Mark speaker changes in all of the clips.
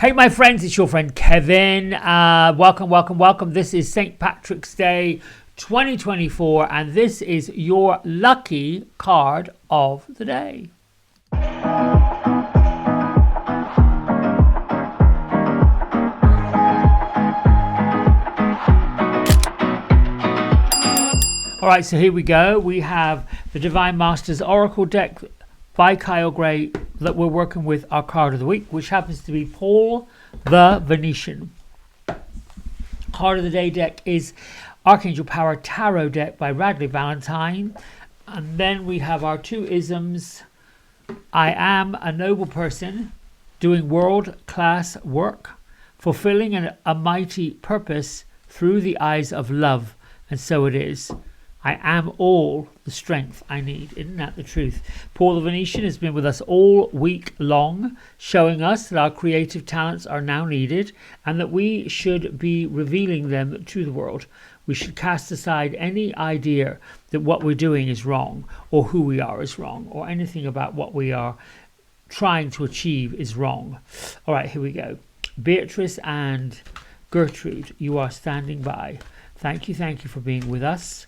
Speaker 1: Hey my friends, it's your friend Kevin. Welcome. This is St. Patrick's Day 2024 and this is your lucky card of the day. Alright, so here we go. We have the Divine Masters Oracle deck by Kyle Gray that we're working with our card of the week, which happens to be Paul the Venetian. Card of the day deck is Archangel Power Tarot Deck by Radley Valentine. And then we have our two isms. I am a noble person doing world-class work, fulfilling a mighty purpose through the eyes of love. And so it is. I am all the strength I need. Isn't that the truth? Paul the Venetian has been with us all week long, showing us that our creative talents are now needed and that we should be revealing them to the world. We should cast aside any idea that what we're doing is wrong or who we are is wrong or anything about what we are trying to achieve is wrong. All right, here we go. Beatrice and Gertrude, you are standing by. Thank you for being with us.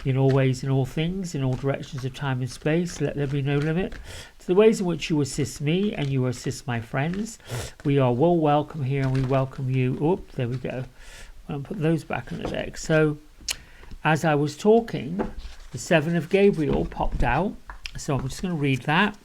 Speaker 1: In all ways, in all things, in all directions of time and space, let there be no limit to the ways in which you assist me and you assist my friends. We are well welcome here and we welcome you. Oh, there we go. I'll put those back in the deck. So, as I was talking, the Seven of Gabriel popped out. So I'm just going to read that.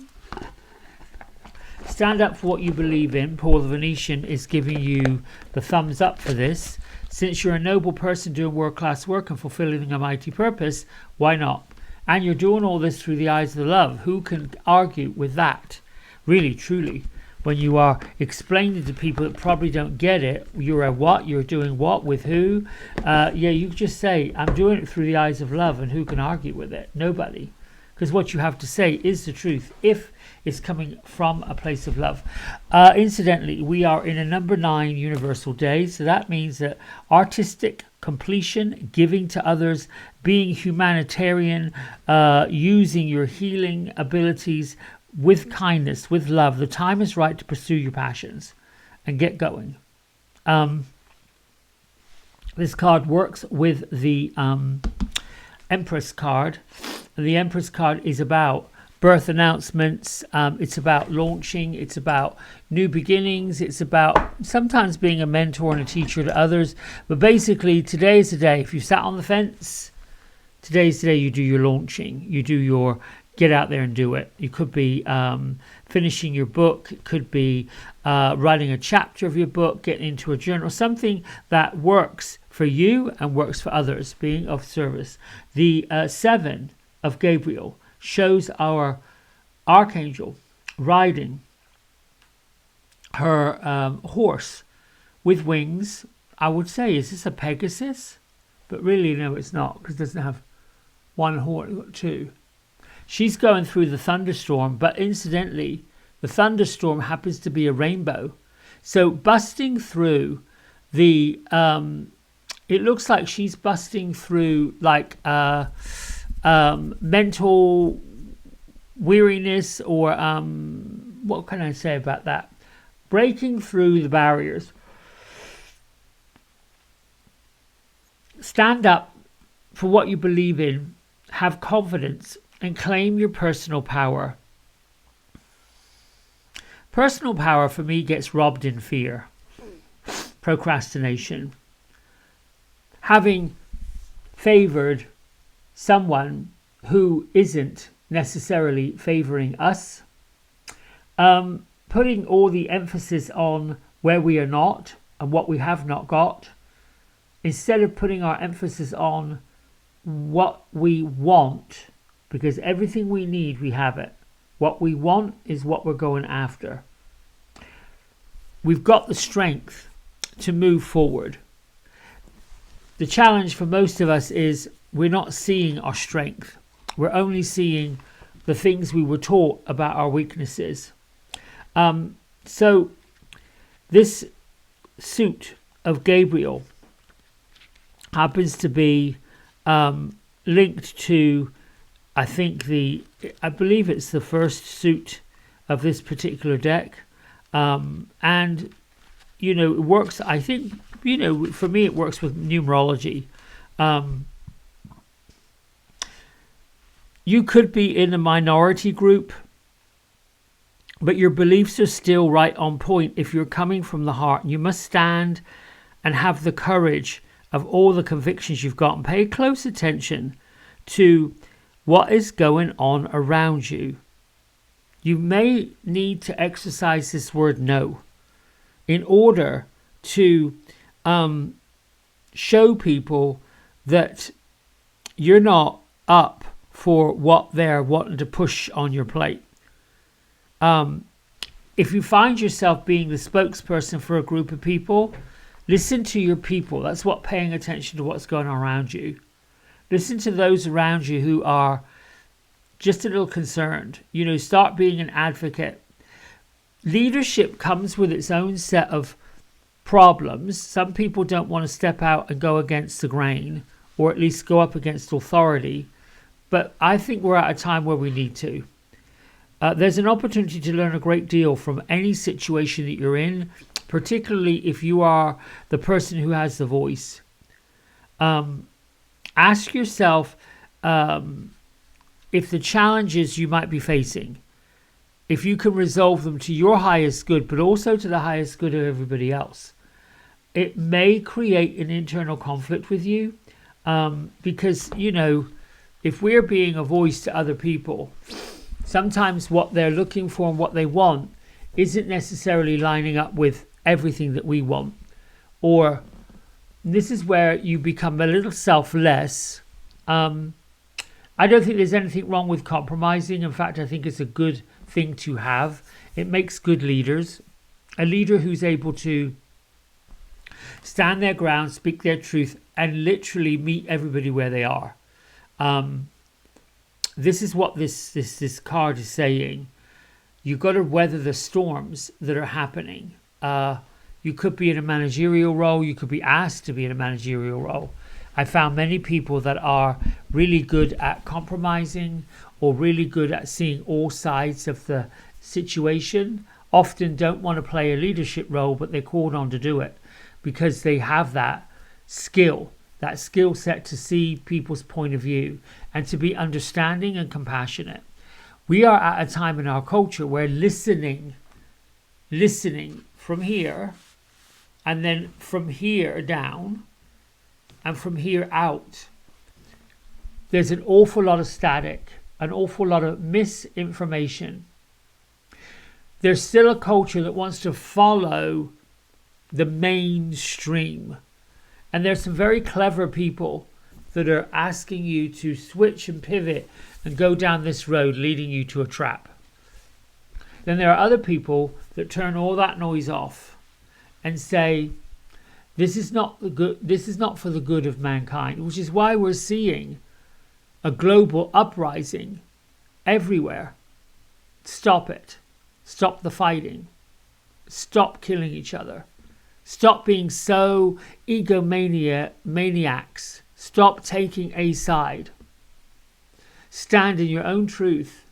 Speaker 1: Stand up for what you believe in. Paul the Venetian is giving you the thumbs up for this. Since you're a noble person doing world-class work and fulfilling a mighty purpose, why not? And you're doing all this through the eyes of the love. Who can argue with that? Really, truly. When you are explaining to people that probably don't get it, you're a what? You're doing what? With who? You just say, I'm doing it through the eyes of love, and who can argue with it? Nobody. Because what you have to say is the truth if it's coming from a place of love. Incidentally, we are in a number 9 universal day, so that means that artistic completion, giving to others, being humanitarian, using your healing abilities with kindness, with love. The time is right to pursue your passions and get going. This card works with the Empress card. The Empress card is about birth announcements. It's about launching. It's about new beginnings. It's about sometimes being a mentor and a teacher to others. But basically, today is the day. If you sat on the fence, today's the day you do your launching. You do your get out there and do it. You could be finishing your book. It could be writing a chapter of your book, getting into a journal, something that works for you and works for others, being of service. The Seven of Gabriel shows our Archangel riding her horse with wings. I would say, is this a Pegasus? But really, no, it's not, because it doesn't have one horn, it's got two. She's going through the thunderstorm, but incidentally, the thunderstorm happens to be a rainbow. So busting through the, it looks like she's busting through like mental weariness or what can I say about that? Breaking through the barriers. Stand up for what you believe in, have confidence, and claim your personal power. Personal power for me gets robbed in fear, procrastination, having favored someone who isn't necessarily favoring us, putting all the emphasis on where we are not and what we have not got, instead of putting our emphasis on what we want, because everything we need, we have it. What we want is what we're going after. We've got the strength to move forward. The challenge for most of us is we're not seeing our strength. We're only seeing the things we were taught about our weaknesses. So this suit of Gabriel happens to be linked to, I believe it's the first suit of this particular deck. And you know, it works. I think, you know, for me, it works with numerology. You could be in a minority group, but your beliefs are still right on point if you're coming from the heart. You must stand and have the courage of all the convictions you've got, and pay close attention to what is going on around you. You may need to exercise this word no in order to show people that you're not up for what they're wanting to push on your plate. If you find yourself being the spokesperson for a group of people, listen to your people. That's what paying attention to what's going on around you. Listen to those around you who are just a little concerned. You know, start being an advocate. Leadership comes with its own set of problems. Some people don't want to step out and go against the grain, or at least go up against authority. But I think we're at a time where we need to. There's an opportunity to learn a great deal from any situation that you're in, particularly if you are the person who has the voice. Ask yourself if the challenges you might be facing, if you can resolve them to your highest good, but also to the highest good of everybody else. It may create an internal conflict with you because, you know, if we're being a voice to other people, sometimes what they're looking for and what they want isn't necessarily lining up with everything that we want. Or this is where you become a little selfless. I don't think there's anything wrong with compromising. In fact, I think it's a good thing to have. It makes good leaders. A leader who's able to stand their ground, speak their truth, and literally meet everybody where they are. This is what this card is saying. You've got to weather the storms that are happening. You could be in a managerial role. You could be asked to be in a managerial role. I found many people that are really good at compromising or really good at seeing all sides of the situation often don't want to play a leadership role, but they're called on to do it because they have that skill set to see people's point of view and to be understanding and compassionate. We are at a time in our culture where listening from here and then from here down and from here out, there's an awful lot of static, an awful lot of misinformation. There's still a culture that wants to follow the mainstream. And there's some very clever people that are asking you to switch and pivot and go down this road leading you to a trap. Then there are other people that turn all that noise off and say, this is not for the good of mankind, which is why we're seeing a global uprising everywhere. Stop it. Stop the fighting. Stop killing each other. Stop being so egomaniacs. Stop taking a side. Stand in your own truth.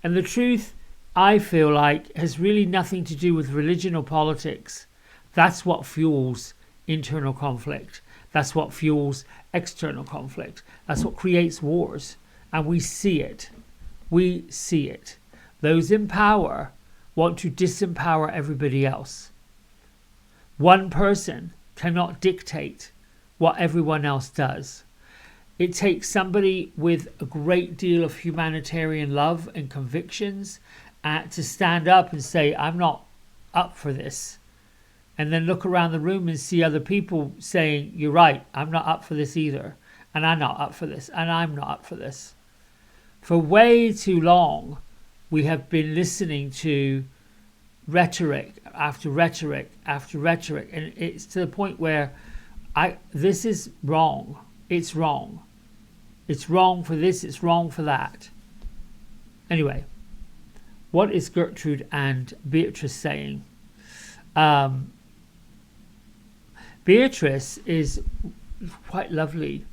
Speaker 1: And the truth, I feel like, has really nothing to do with religion or politics. That's what fuels internal conflict. That's what fuels external conflict. That's what creates wars. And we see it. We see it. Those in power want to disempower everybody else. One person cannot dictate what everyone else does. It takes somebody with a great deal of humanitarian love and convictions to stand up and say, I'm not up for this. And then look around the room and see other people saying, you're right, I'm not up for this either. And I'm not up for this. And I'm not up for this. For way too long, we have been listening to rhetoric after rhetoric after rhetoric. And it's to the point where this is wrong. It's wrong. It's wrong for this. It's wrong for that. Anyway, what is Gertrude and Beatrice saying? Beatrice is quite lovely.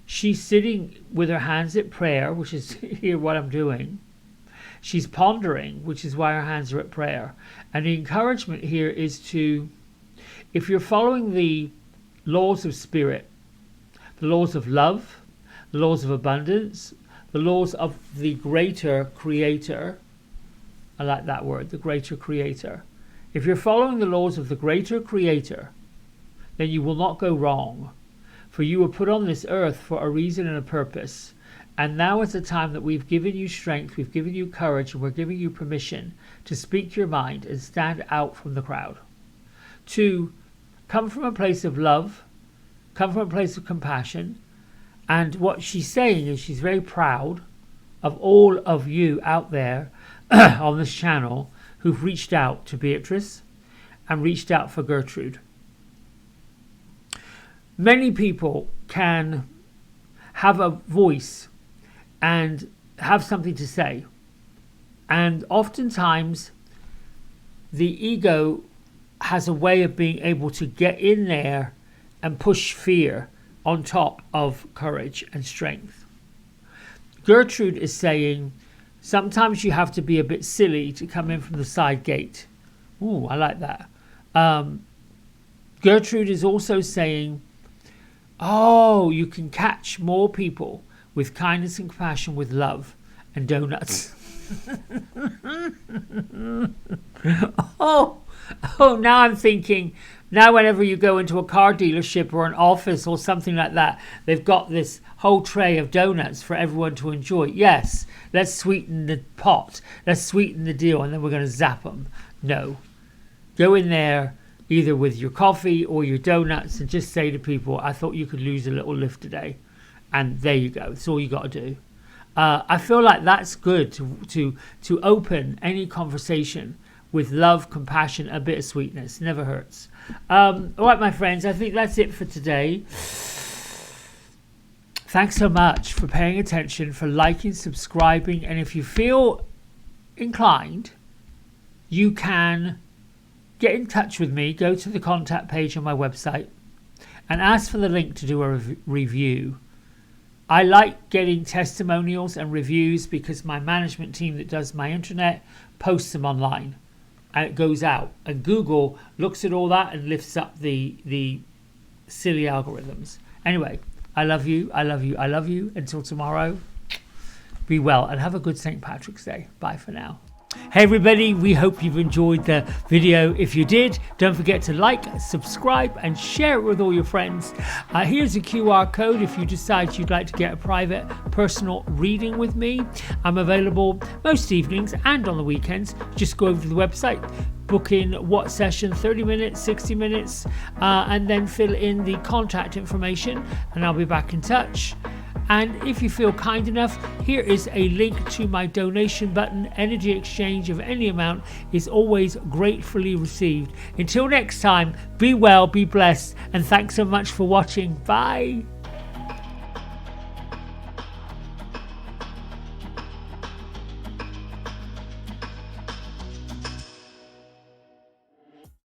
Speaker 1: She's sitting with her hands at prayer, which is here what I'm doing. She's pondering, which is why her hands are at prayer. And the encouragement here is to if you're following the laws of spirit, the laws of love, the laws of abundance, the laws of the greater creator, I like that word, the greater creator. If you're following the laws of the greater creator, then you will not go wrong. For you were put on this earth for a reason and a purpose. And now is the time that we've given you strength, we've given you courage, and we're giving you permission to speak your mind and stand out from the crowd. To come from a place of love, come from a place of compassion. And what she's saying is she's very proud of all of you out there on this channel who've reached out to Beatrice and reached out for Gertrude. Many people can have a voice and have something to say. And oftentimes the ego has a way of being able to get in there and push fear on top of courage and strength. Gertrude is saying sometimes you have to be a bit silly to come in from the side gate. Ooh, I like that. Gertrude is also saying, oh, you can catch more people with kindness and compassion, with love and donuts. Oh, now I'm thinking, now whenever you go into a car dealership or an office or something like that, they've got this whole tray of donuts for everyone to enjoy. Yes, let's sweeten the pot, let's sweeten the deal, and then we're going to zap them. No. Go in there either with your coffee or your donuts and just say to people, I thought you could lose a little lift today. And there you go. That's all you got to do. I feel like that's good to open any conversation with love, compassion, a bit of sweetness. Never hurts. All right, my friends, I think that's it for today. Thanks so much for paying attention, for liking, subscribing. And if you feel inclined, you can get in touch with me. Go to the contact page on my website and ask for the link to do a review. I like getting testimonials and reviews because my management team that does my internet posts them online and it goes out, and Google looks at all that and lifts up the silly algorithms. Anyway, I love you, I love you, I love you. Until tomorrow, be well and have a good St. Patrick's Day. Bye for now. Hey everybody, we hope you've enjoyed the video. If you did, don't forget to like, subscribe and share it with all your friends. Here's a QR code if you decide you'd like to get a private personal reading with me. I'm available most evenings and on the weekends. Just go over to the website, book in what session, 30 minutes, 60 minutes, and then fill in the contact information and I'll be back in touch. And if you feel kind enough, here is a link to my donation button. Energy exchange of any amount is always gratefully received. Until next time, be well, be blessed, and thanks so much for watching. Bye.